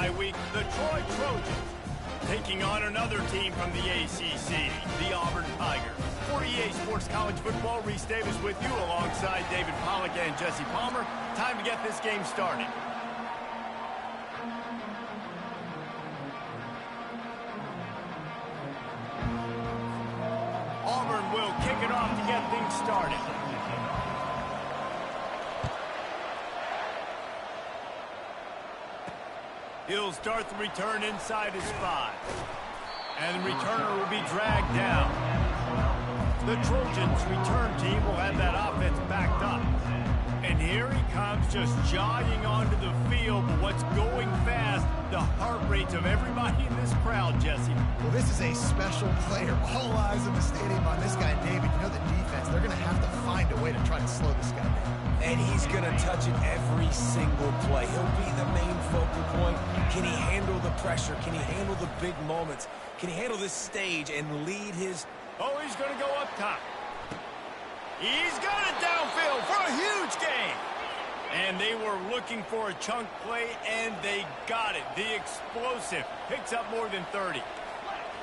bye week, the Troy Trojans taking on another team from the ACC, the Auburn Tigers. For EA Sports College Football, Reese Davis with you alongside David Pollack and Jesse Palmer. Time to get this game started. Auburn will kick it off to get things started. He'll start the return inside his 5. And the returner will be dragged down. The Trojans' return team will have that offense backed up. And here he comes, just jogging onto the field. But what's going fast? The heart rates of everybody in this crowd, Jesse. Well, this is a special player. All eyes in the stadium on this guy, David. You know the defense, they're going to have to find a way to try to slow this guy down. And he's going to touch it every single play. He'll be the main focal point. Can he handle the pressure? Can he handle the big moments? Can he handle this stage and lead his... Oh, he's going to go up top. He's got it downfield for a huge gain. And they were looking for a chunk play, and they got it. The explosive picks up more than 30.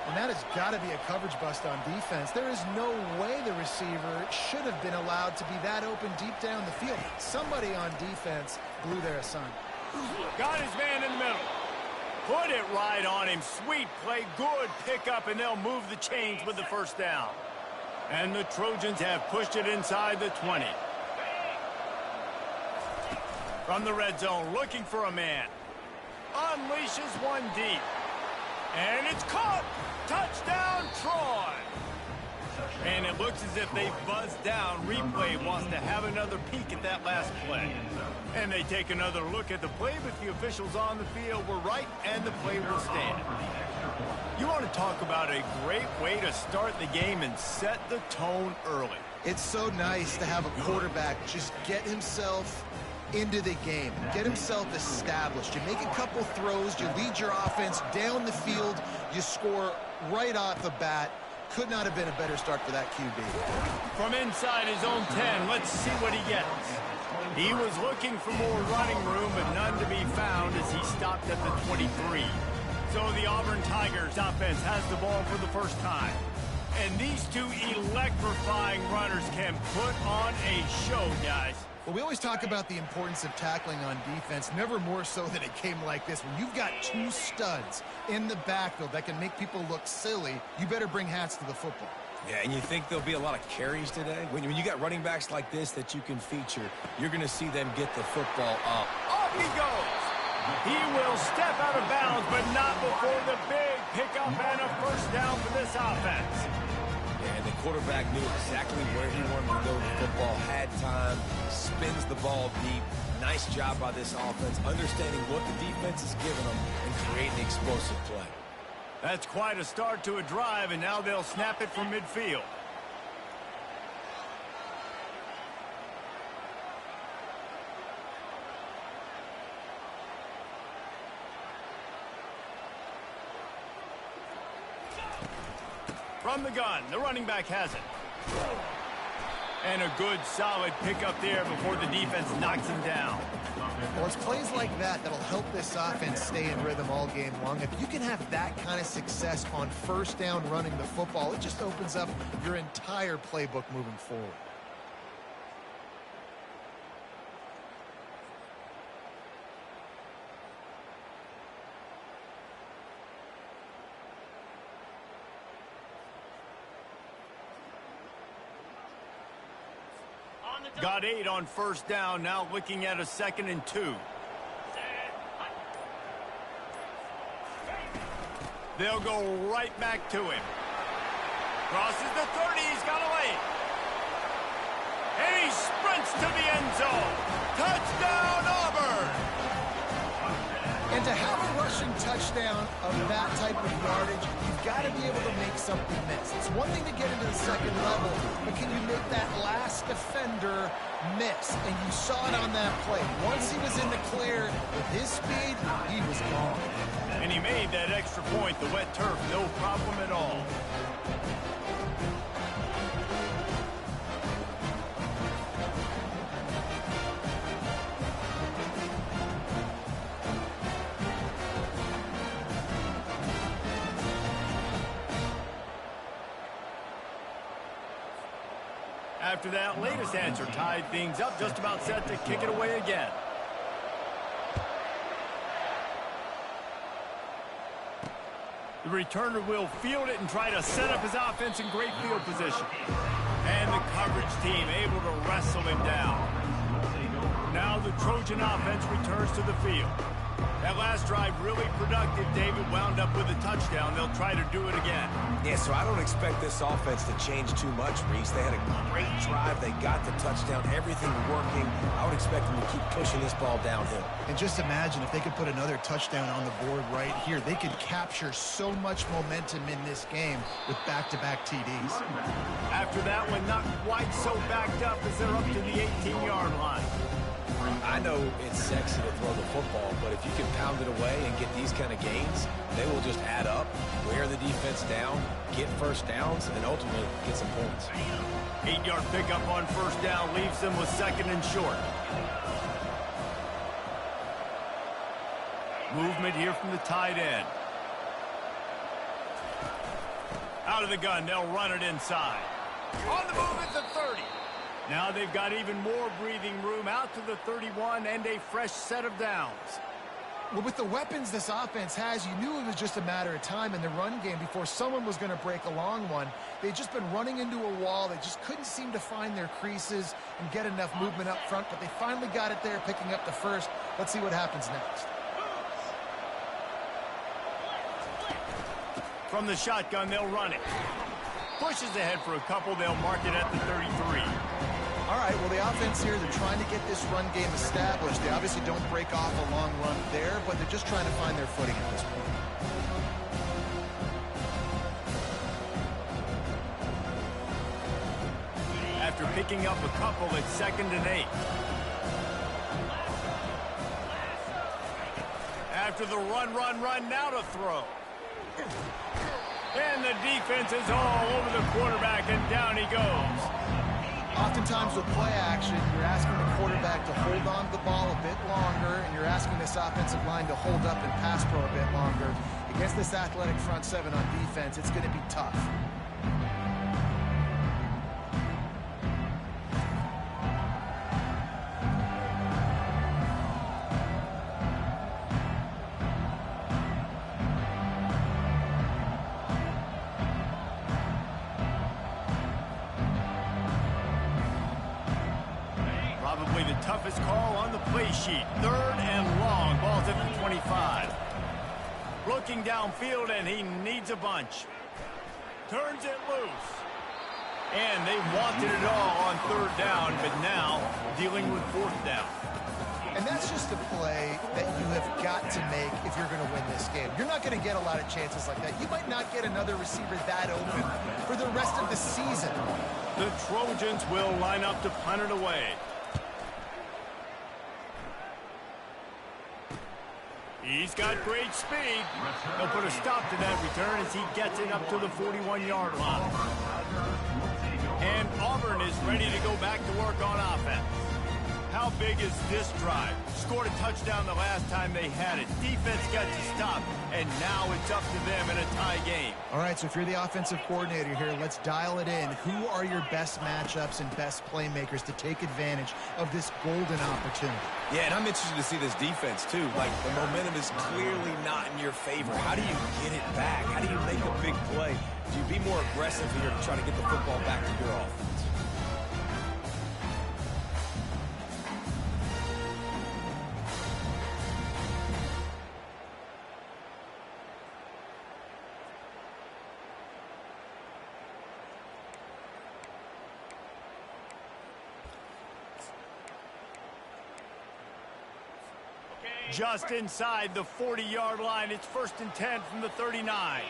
And that has got to be a coverage bust on defense. There is no way the receiver should have been allowed to be that open deep down the field. Somebody on defense blew their assignment. Got his man in the middle. Put it right on him. Sweet play, good pickup, and they'll move the chains with the first down. And the Trojans have pushed it inside the 20. From the red zone, looking for a man. Unleashes one deep. And it's caught. Touchdown, Troy. And it looks as if they buzzed down. Replay wants to have another peek at that last play. And they take another look at the play, but the officials on the field were right, and the play will stand. You want to talk about a great way to start the game and set the tone early. It's so nice to have a quarterback just get himself into the game, get himself established. You make a couple throws, you lead your offense down the field, you score right off the bat. Could not have been a better start for that QB. From inside his own 10, let's see what he gets. He was looking for more running room, but none to be found as he stopped at the 23. So the Auburn Tigers offense has the ball for the first time. And these two electrifying runners can put on a show, guys. Well, we always talk about the importance of tackling on defense, never more so than it came like this. When you've got two studs in the backfield that can make people look silly, you better bring hats to the football. Yeah, and you think there'll be a lot of carries today? When you got running backs like this that you can feature, you're going to see them get the football up. Off he goes. He will step out of bounds, but not before the big pickup and a first down for this offense. And the quarterback knew exactly where he wanted to go with the football, had time, spins the ball deep. Nice job by this offense, understanding what the defense is giving them and creating explosive play. That's quite a start to a drive, and now they'll snap it from midfield. From the gun, the running back has it. And a good, solid pickup there before the defense knocks him down. Well, it's plays like that that'll help this offense stay in rhythm all game long. If you can have that kind of success on first down running the football, it just opens up your entire playbook moving forward. Got 8 on first down, now looking at a 2nd and 2. They'll go right back to him. Crosses the 30, he's got a lane. And he sprints to the end zone. Touchdown, Auburn! And to have a rushing touchdown of that type of yardage, you've got to be able to make something miss. It's one thing to get into the second level, but can you make that last defender miss? And you saw it on that play. Once he was in the clear with his speed, he was gone. And he made that extra point, the wet turf, no problem at all. After that latest answer tied things up, just about set to kick it away again. The returner will field it and try to set up his offense in great field position. And the coverage team able to wrestle him down. Now the Trojan offense returns to the field. That last drive really productive. David wound up with a touchdown. They'll try to do it again. Yeah, so I don't expect this offense to change too much, Reese. They had a great drive. They got the touchdown. Everything working. I would expect them to keep pushing this ball downhill. And just imagine if they could put another touchdown on the board right here. They could capture so much momentum in this game with back-to-back TDs. After that one, not quite so backed up as they're up to the 18-yard line. I know it's sexy to throw the football, but if you can pound it away and get these kind of gains, they will just add up, wear the defense down, get first downs, and ultimately get some points. 8-yard pickup on first down leaves them with second and short. Movement here from the tight end. Out of the gun, they'll run it inside. On the move at the 30. Now they've got even more breathing room out to the 31 and a fresh set of downs. Well, with the weapons this offense has, you knew it was just a matter of time in the run game before someone was going to break a long one. They'd just been running into a wall. They just couldn't seem to find their creases and get enough movement up front, but they finally got it there, picking up the first. Let's see what happens next. From the shotgun, they'll run it. Pushes ahead for a couple. They'll mark it at the 33. All right, well, the offense here, they're trying to get this run game established. They obviously don't break off a long run there, but they're just trying to find their footing at this point. After picking up a couple, it's 2nd and 8. After the run, now to throw. And the defense is all over the quarterback, and down he goes. Oftentimes with play action, you're asking the quarterback to hold on to the ball a bit longer, and you're asking this offensive line to hold up and pass pro a bit longer. Against this athletic front seven on defense, it's going to be tough. Probably the toughest call on the play sheet. 3rd and long. Ball's at the 25. Looking downfield, and he needs a bunch. Turns it loose. And they wanted it all on 3rd down, but now dealing with 4th down. And that's just a play that you have got to make if you're going to win this game. You're not going to get a lot of chances like that. You might not get another receiver that open for the rest of the season. The Trojans will line up to punt it away. He's got great speed. He'll put a stop to that return as he gets it up to the 41-yard line. And Auburn is ready to go back to work on offense. How big is this drive? Scored a touchdown the last time they had it. Defense got to stop, and now it's up to them in a tie game. All right, so if you're the offensive coordinator here, let's dial it in. Who are your best matchups and best playmakers to take advantage of this golden opportunity? Yeah, and I'm interested to see this defense, too. Like, the momentum is clearly not in your favor. How do you get it back? How do you make a big play? Do you be more aggressive here to try to get the football back to your offense? Just inside the 40-yard line. It's 1st and 10 from the 39.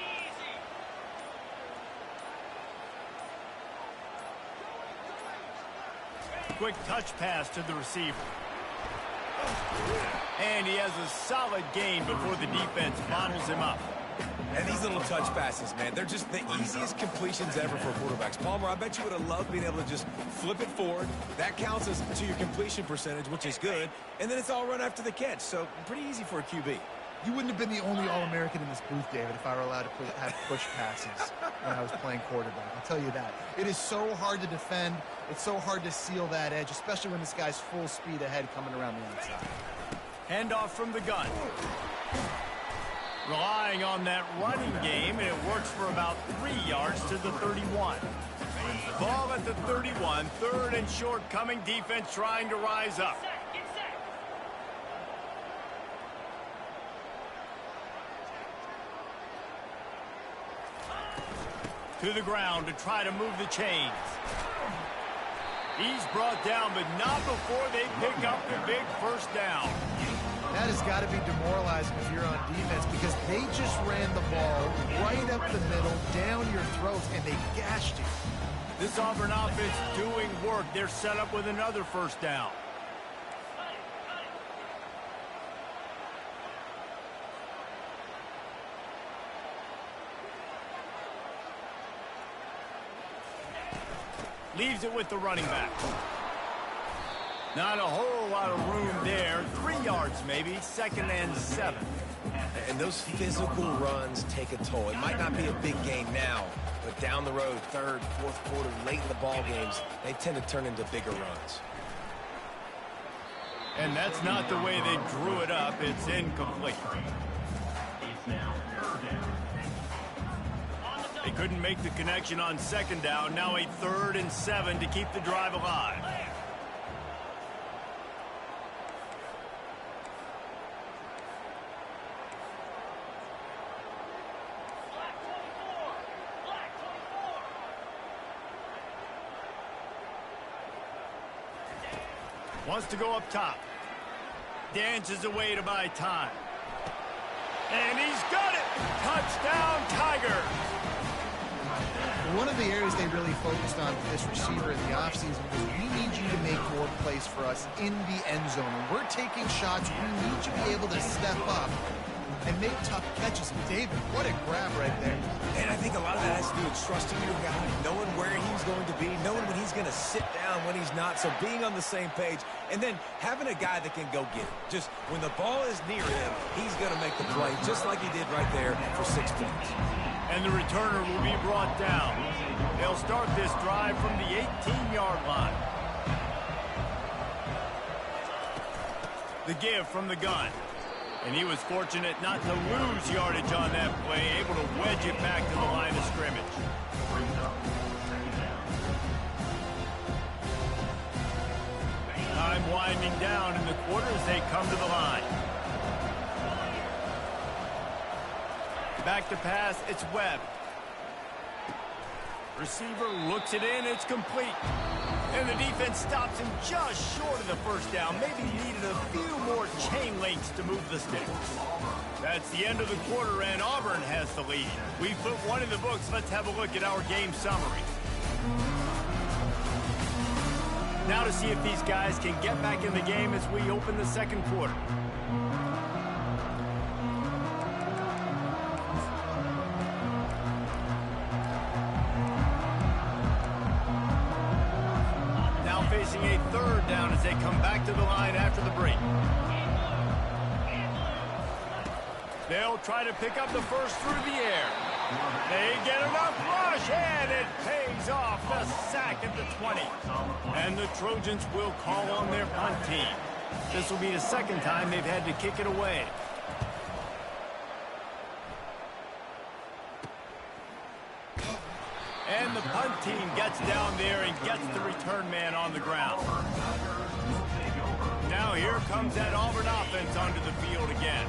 Quick touch pass to the receiver. And he has a solid gain before the defense bottles him up. And these little touch passes, man, they're just the easiest completions ever for quarterbacks. Palmer, I bet you would have loved being able to just flip it forward. That counts as to your completion percentage, which is good. And then it's all run after the catch, so pretty easy for a QB. You wouldn't have been the only All-American in this booth, David, if I were allowed to have push passes when I was playing quarterback. I'll tell you that. It is so hard to defend. It's so hard to seal that edge, especially when this guy's full speed ahead coming around the outside. Handoff from the gun. Relying on that running game, and it works for about 3 yards to the 31. Ball at the 31, third and short coming, defense trying to rise up. To the ground to try to move the chains. He's brought down, but not before they pick up the big first down. That has got to be demoralizing if you're on defense because they just ran the ball right up the middle, down your throats, and they gashed you. This Auburn offense doing work. They're set up with another first down. Leaves it with the running back. Not a whole lot of room there. 3 yards maybe, 2nd and 7. And those physical runs take a toll. It might not be a big gain now, but down the road, 3rd, 4th quarter, late in the ball games, they tend to turn into bigger runs. And that's not the way they drew it up. It's incomplete. They couldn't make the connection on 2nd down. Now a 3rd and 7 to keep the drive alive. Wants to go up top. Dances away to buy time. And he's got it! Touchdown, Tiger! One of the areas they really focused on for this receiver in the offseason was we need you to make more plays for us in the end zone. When we're taking shots, we need you to be able to step up and make tough catches. And David, what a grab right there. And I think a lot of that has to do with trusting your guy, knowing where he's going to be, knowing when he's going to sit down, when he's not, so being on the same page, and then having a guy that can go get it. Just when the ball is near him, he's going to make the play, just like he did right there for 6 points. And the returner will be brought down. They'll start this drive from the 18-yard line. The give from the gun. And he was fortunate not to lose yardage on that play, able to wedge it back to the line of scrimmage. Time winding down in the quarter as they come to the line. Back to pass, it's Webb. Receiver looks it in, it's complete. And the defense stops him just short of the first down. Maybe needed a few more chain links to move the sticks. That's the end of the quarter, and Auburn has the lead. We put one in the books. Let's have a look at our game summary. Now to see if these guys can get back in the game as we open the second quarter. Facing a 3rd down as they come back to the line after the break. They'll try to pick up the first through the air. They get enough rush, and it pays off. The sack at the 20. And the Trojans will call on their punt team. This will be the 2nd time they've had to kick it away. And the punt team gets down there and gets the return man on the ground. Now here comes that Auburn offense onto the field again.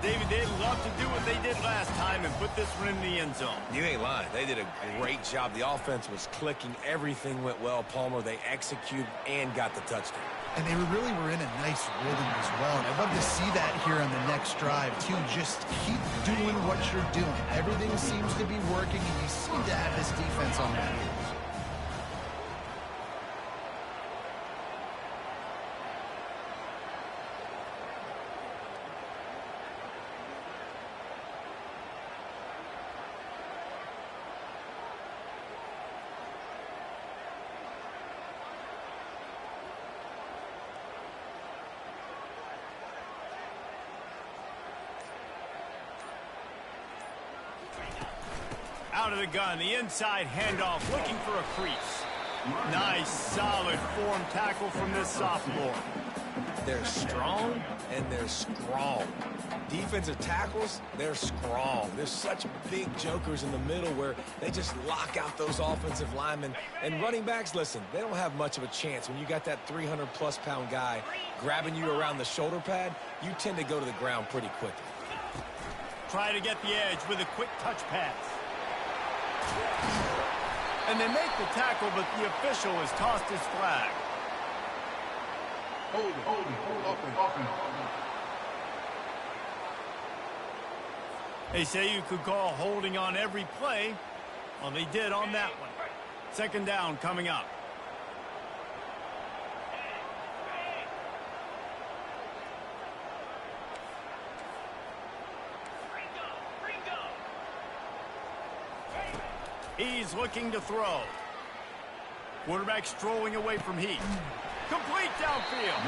David, they'd love to do what they did last time and put this one in the end zone. You ain't lying. They did a great job. The offense was clicking. Everything went well. Palmer, they executed and got the touchdown. And they really were in a nice rhythm as well. And I'd love to see that here on the next drive, too. Just keep doing what you're doing. Everything seems to be working, and you seem to have this defense on their heels. out of the gun. The inside handoff, looking for a crease. Nice, solid form tackle from this sophomore. They're strong and they're strong. Defensive tackles, they're strong. There's such big jokers in the middle where they just lock out those offensive linemen. And running backs, listen, they don't have much of a chance. When you got that 300-plus pound guy grabbing you around the shoulder pad, you tend to go to the ground pretty quickly. Try to get the edge with a quick touch pass. And they make the tackle, but the official has tossed his flag. Hold it. They say you could call holding on every play. Well, they did on that one. Second down coming up. He's looking to throw. Quarterback strolling away from Heath. Complete downfield.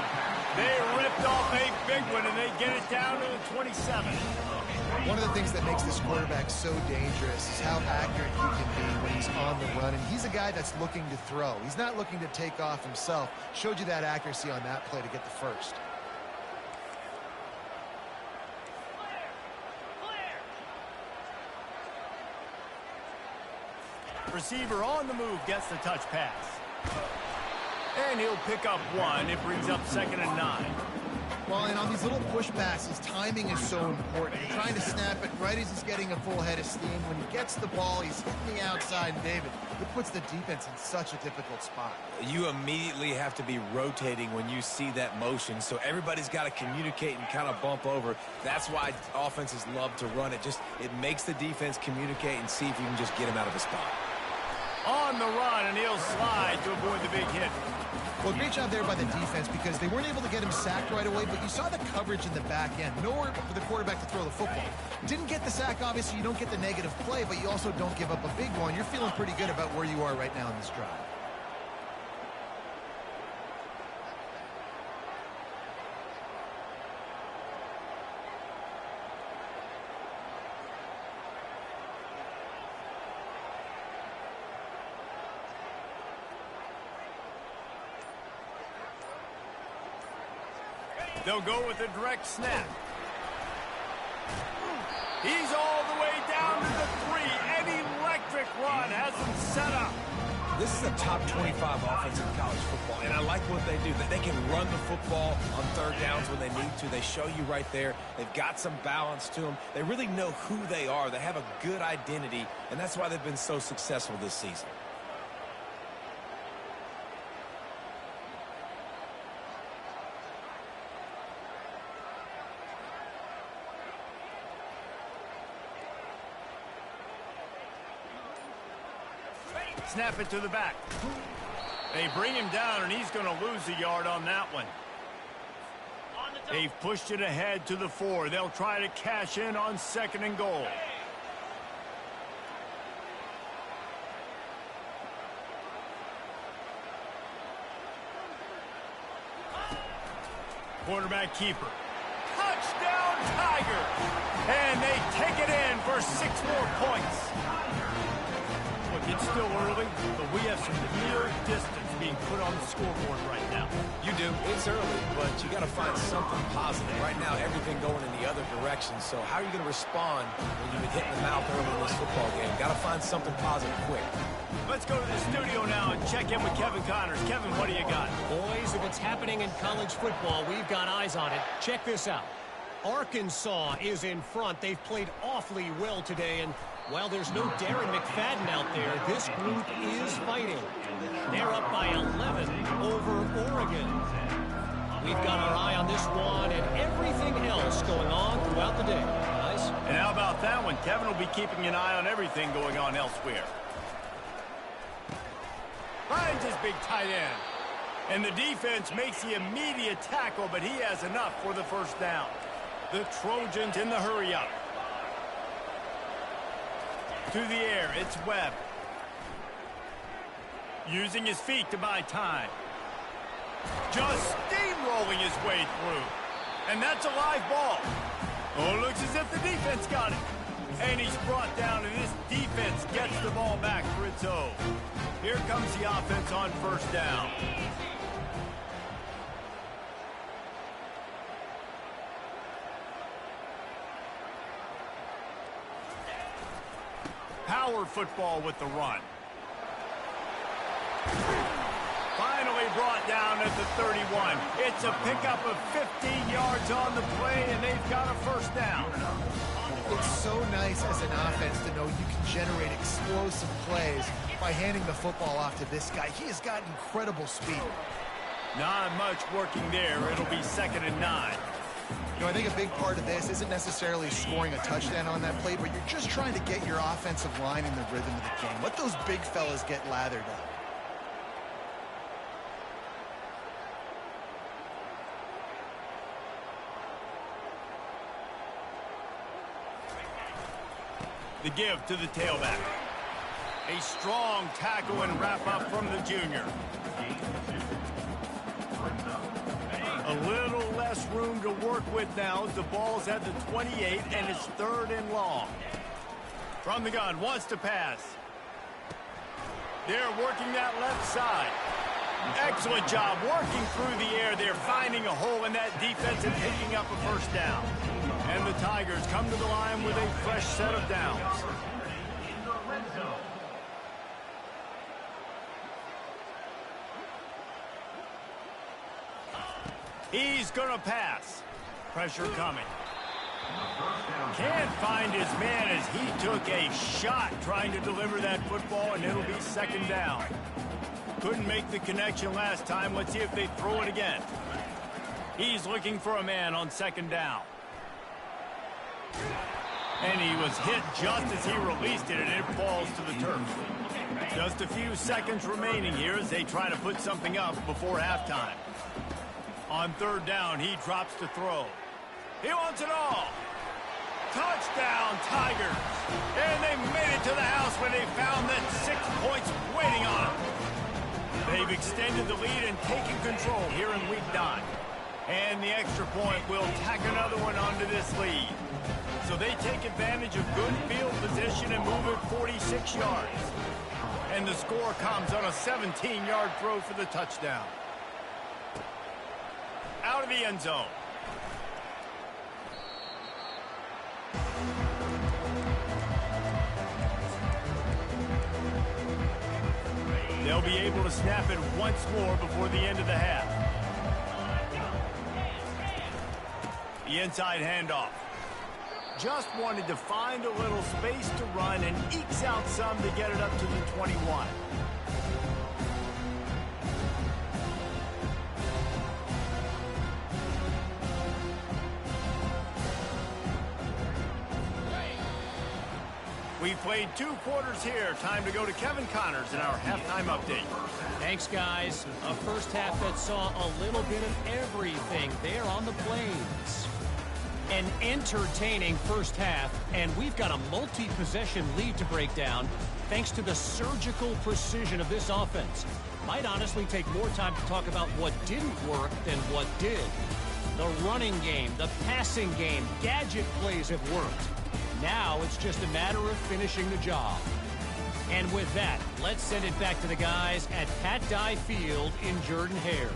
They ripped off a big one, and they get it down to the 27. One of the things that makes this quarterback so dangerous is how accurate he can be when he's on the run. And he's a guy that's looking to throw. He's not looking to take off himself. Showed you that accuracy on that play to get the first. Receiver on the move gets the touch pass. And he'll pick up one. It brings up 2nd and 9. Well, and on these little push passes, timing is so important. You're trying to snap it right as he's getting a full head of steam. When he gets the ball, he's hitting the outside, and David, it puts the defense in such a difficult spot. You immediately have to be rotating when you see that motion, so everybody's got to communicate and kind of bump over. That's why offenses love to run it. It makes the defense communicate and see if you can just get him out of a spot. On the run, and he'll slide to avoid the big hit. Well, great job there by the defense because they weren't able to get him sacked right away, but you saw the coverage in the back end. Nowhere for the quarterback to throw the football. Didn't get the sack, obviously. You don't get the negative play, but you also don't give up a big one. You're feeling pretty good about where you are right now in this drive. They'll go with a direct snap. He's all the way down to the 3. An electric run has him set up. This is a top 25 offense in college football, and I like what they do. They can run the football on third downs when they need to. They show you right there. They've got some balance to them. They really know who they are. They have a good identity, and that's why they've been so successful this season. Snap it to the back. They bring him down, and he's going to lose a yard on that one. They've pushed it ahead to the 4. They'll try to cash in on 2nd and goal. Quarterback keeper. Touchdown, Tiger! And they take it in for 6 more points. Look, it's still early, but we have some real distance being put on the scoreboard right now. You do. It's early, but you got to find something positive. Right now, everything going in the other direction. So how are you going to respond when you've been hitting the mouth early in this football game? Got to find something positive quick. Let's go to the studio now and check in with Kevin Connors. Kevin, what do you got? Boys, if it's happening in college football, we've got eyes on it. Check this out. Arkansas is in front. They've played awfully well today, and while there's no Darren McFadden out there, this group is fighting. They're up by 11 over Oregon. We've got our eye on this one and everything else going on throughout the day. Guys? And how about that one? Kevin will be keeping an eye on everything going on elsewhere. Finds his big tight end. And the defense makes the immediate tackle, but he has enough for the first down. The Trojans in the hurry-up. To the air, it's Webb. Using his feet to buy time. Just steamrolling his way through. And that's a live ball. Oh, it looks as if the defense got it. And he's brought down, and this defense gets the ball back for its own. Here comes the offense on first down. Power football with the run. Finally brought down at the 31. It's a pickup of 15 yards on the play, and they've got a first down. It's so nice as an offense to know you can generate explosive plays by handing the football off to this guy. He has got incredible speed. Not much working there. It'll be 2nd and 9. You know, I think a big part of this isn't necessarily scoring a touchdown on that play, but you're just trying to get your offensive line in the rhythm of the game. Let those big fellas get lathered up. The give to the tailback. A strong tackle and wrap up from the junior. A little less room to work with now as the ball's at the 28 and it's 3rd and long. From the gun, wants to pass. They're working that left side. Excellent job working through the air. They're finding a hole in that defense and picking up a first down. And the Tigers come to the line with a fresh set of downs. He's going to pass. Pressure coming. Can't find his man as he took a shot trying to deliver that football, and it'll be 2nd down. Couldn't make the connection last time. Let's see if they throw it again. He's looking for a man on 2nd down. And he was hit just as he released it, and it falls to the turf. Just a few seconds remaining here as they try to put something up before halftime. On 3rd down, he drops to throw. He wants it all. Touchdown, Tigers. And they made it to the house when they found that 6 points waiting on them. They've extended the lead and taken control here in week 9. And the extra point will tack another one onto this lead. So they take advantage of good field position and move it 46 yards. And the score comes on a 17-yard throw for the touchdown. Out of the end zone. They'll be able to snap it once more before the end of the half. The inside handoff. Just wanted to find a little space to run and ekes out some to get it up to the 21. We've played 2 quarters here. Time to go to Kevin Connors in our halftime update. Thanks, guys. A first half that saw a little bit of everything there on the Plains. An entertaining first half, and we've got a multi-possession lead to break down thanks to the surgical precision of this offense. Might honestly take more time to talk about what didn't work than what did. The running game, the passing game, gadget plays have worked. Now it's just a matter of finishing the job. And with that, let's send it back to the guys at Pat Dye Field in Jordan-Hare.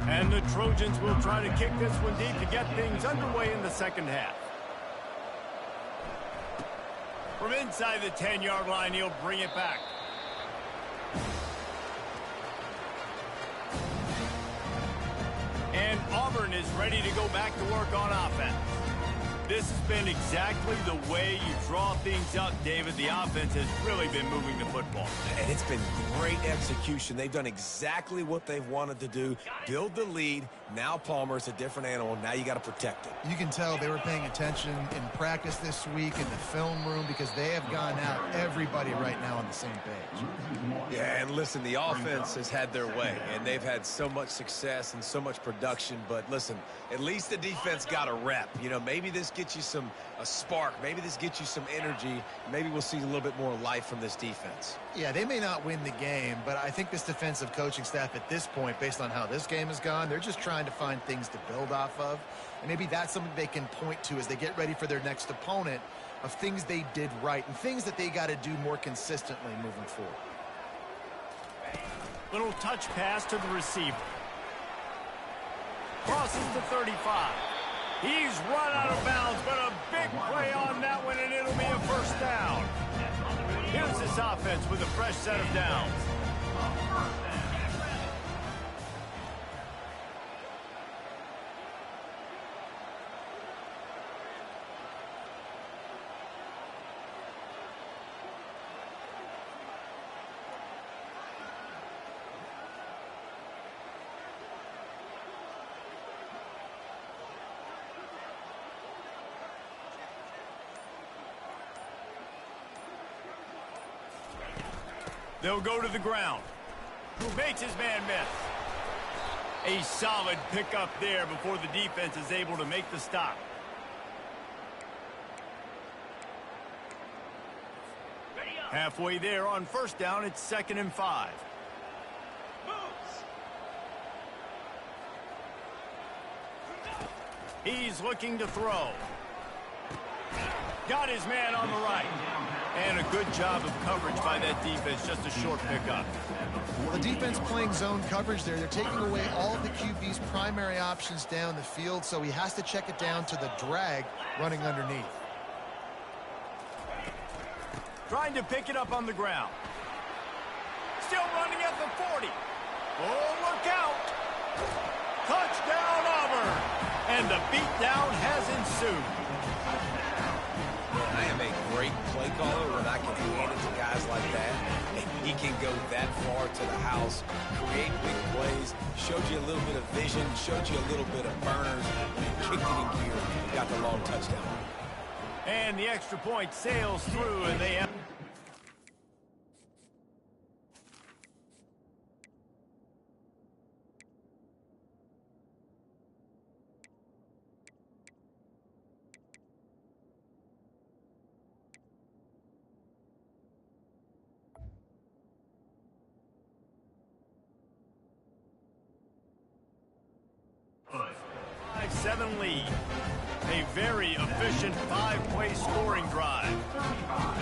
And the Trojans will try to kick this one deep to get things underway in the second half. From inside the 10-yard line, he'll bring it back. And Auburn is ready to go back to work on offense. This has been exactly the way you draw things up, David. The offense has really been moving the football. And it's been great execution. They've done exactly what they've wanted to do. Build the lead. Now Palmer's a different animal. Now you got to protect it. You can tell they were paying attention in practice this week in the film room because they have gone out everybody right now on the same page. Yeah, and listen, the offense has had their way, and they've had so much success and so much production. But listen, at least the defense got a rep. You know, maybe this gets you a spark. Maybe this gets you some energy. Maybe we'll see a little bit more life from this defense. Yeah, they may not win the game, but I think this defensive coaching staff at this point, based on how this game has gone, they're just trying to find things to build off of. And maybe that's something they can point to as they get ready for their next opponent, of things they did right and things that they got to do more consistently moving forward. Little touch pass to the receiver. Crosses to 35. He's run out of bounds, but a big play on that one, and it'll be a first down. Here's this offense with a fresh set of downs. They'll go to the ground. Who makes his man miss? A solid pickup there before the defense is able to make the stop. Halfway there on first down, it's 2nd and 5. He's looking to throw. Got his man on the right. And a good job of coverage by that defense, just a short pickup. Well, the defense playing zone coverage there. They're taking away all of the QB's primary options down the field, so he has to check it down to the drag running underneath. Trying to pick it up on the ground. Still running at the 40. Oh, look out. Touchdown, Auburn. And the beatdown has ensued. I am a great play caller when I can hand it to guys like that. And he can go that far to the house, create big plays, showed you a little bit of vision, showed you a little bit of burners, and kicked it in gear and got the long touchdown. And the extra point sails through, and they have... Seven lead. A very efficient 5-play scoring drive.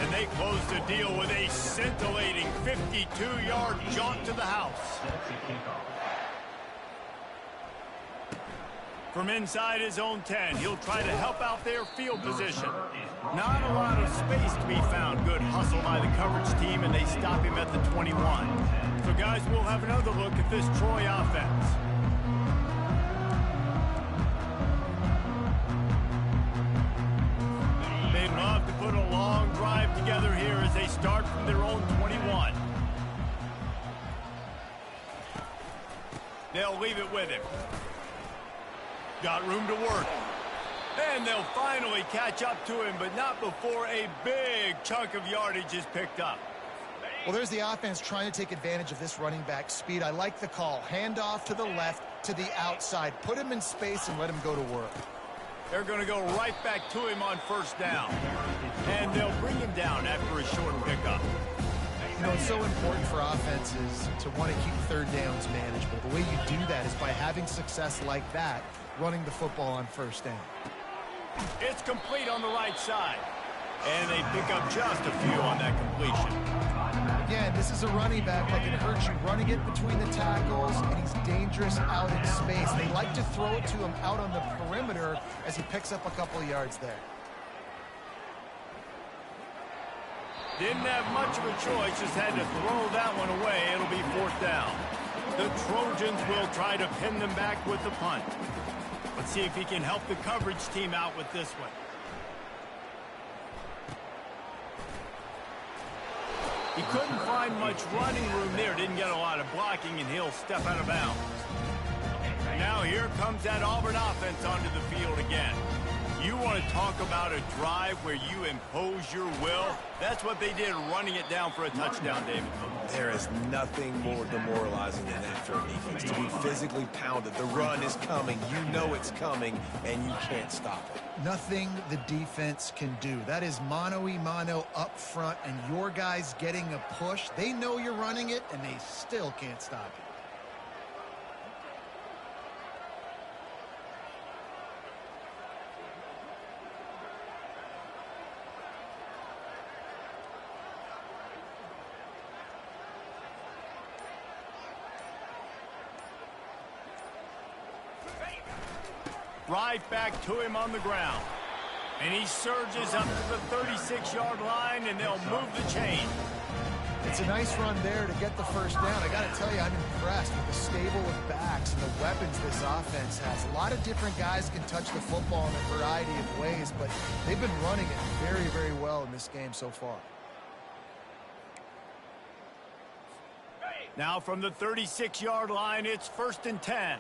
And they close the deal with a scintillating 52-yard jaunt to the house. From inside his own 10, he'll try to help out their field position. Not a lot of space to be found. Good hustle by the coverage team, and they stop him at the 21. So, guys, we'll have another look at this Troy offense. They'd love to put a long drive together here as they start from their own 21. They'll leave it with him. Got room to work. And they'll finally catch up to him, but not before a big chunk of yardage is picked up. Well, there's the offense trying to take advantage of this running back speed. I like the call. Hand off to the left, to the outside. Put him in space and let him go to work. They're going to go right back to him on first down. And they'll bring him down after a short pickup. You know, it's so important for offenses to want to keep third downs manageable. The way you do that is by having success like that, running the football on first down. It's complete on the right side. And they pick up just a few on that completion. Again, this is a running back that can hurt you running it between the tackles, and he's dangerous out in space. They like to throw it to him out on the perimeter as he picks up a couple of yards there. Didn't have much of a choice, just had to throw that one away. It'll be fourth down. The Trojans will try to pin them back with the punt. Let's see if he can help the coverage team out with this one. He couldn't find much running room there. Didn't get a lot of blocking, and he'll step out of bounds. Now here comes that Auburn offense onto the field again. You want to talk about a drive where you impose your will? That's what they did, running it down for a touchdown, David. There is nothing more demoralizing than that for a defense, to be physically pounded. The run is coming. You know it's coming, and you can't stop it. Nothing the defense can do. That is mano-a-mano up front, and your guys getting a push. They know you're running it, and they still can't stop it. Right back to him on the ground. And he surges up to the 36-yard line, and they'll move the chain. It's a nice run there to get the first down. I got to tell you, I'm impressed with the stable of backs and the weapons this offense has. A lot of different guys can touch the football in a variety of ways, but they've been running it very, very well in this game so far. Now from the 36-yard line, it's 1st and 10.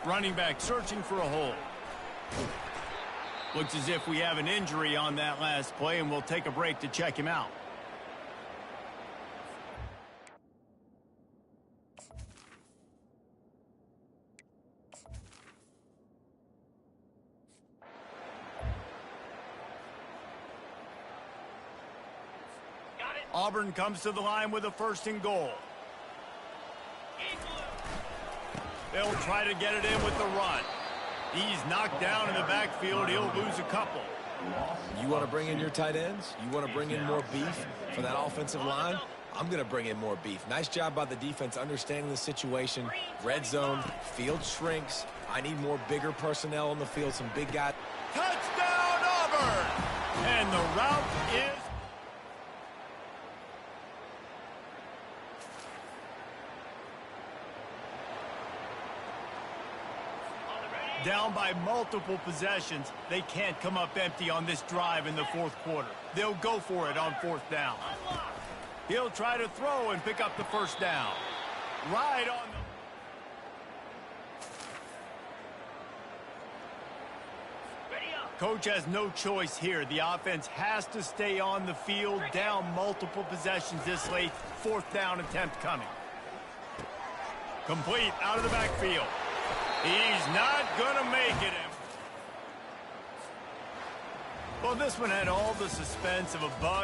Running back searching for a hole. Looks as if we have an injury on that last play, and we'll take a break to check him out. Auburn comes to the line with a 1st and goal. They'll try to get it in with the run. He's knocked down in the backfield. He'll lose a couple. You want to bring in your tight ends? You want to bring in more beef for that offensive line? I'm going to bring in more beef. Nice job by the defense understanding the situation. Red zone, field shrinks. I need more bigger personnel on the field, some big guys. Touchdown, Auburn! And the route is... down by multiple possessions. They can't come up empty on this drive in the 4th quarter. They'll go for it on 4th down. He'll try to throw and pick up the 1st down. Right on the... Coach has no choice here. The offense has to stay on the field, down multiple possessions this late. 4th down attempt coming. Complete out of the backfield. He's not going to make it. Well, this one had all the suspense of a bug.